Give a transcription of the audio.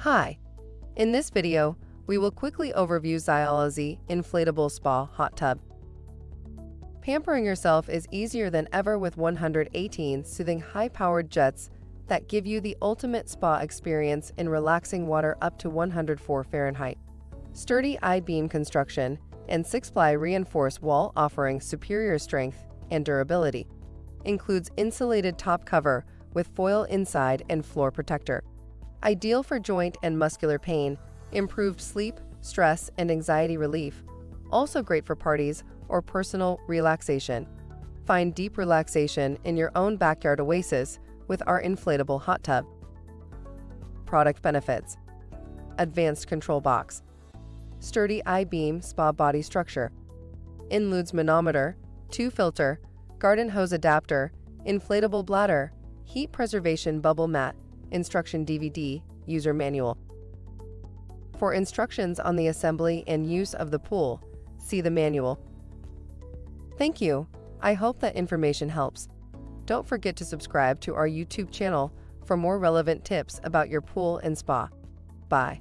Hi! In this video, we will quickly overview Xiaolizi Inflatable Spa Hot Tub. Pampering yourself is easier than ever with 118 soothing high-powered jets that give you the ultimate spa experience in relaxing water up to 104 Fahrenheit. Sturdy I-beam construction and 6-ply reinforced wall offering superior strength and durability. Includes insulated top cover with foil inside and floor protector. Ideal for joint and muscular pain, improved sleep, stress, and anxiety relief. Also great for parties or personal relaxation. Find deep relaxation in your own backyard oasis with our inflatable hot tub. Product benefits: advanced control box, sturdy I-beam spa body structure, Inludes Manometer, 2-filter, garden hose adapter, inflatable bladder, heat preservation bubble mat, instruction DVD, user manual. For instructions on the assembly and use of the pool, see the manual. Thank you. I hope that information helps. Don't forget to subscribe to our YouTube channel for more relevant tips about your pool and spa. Bye.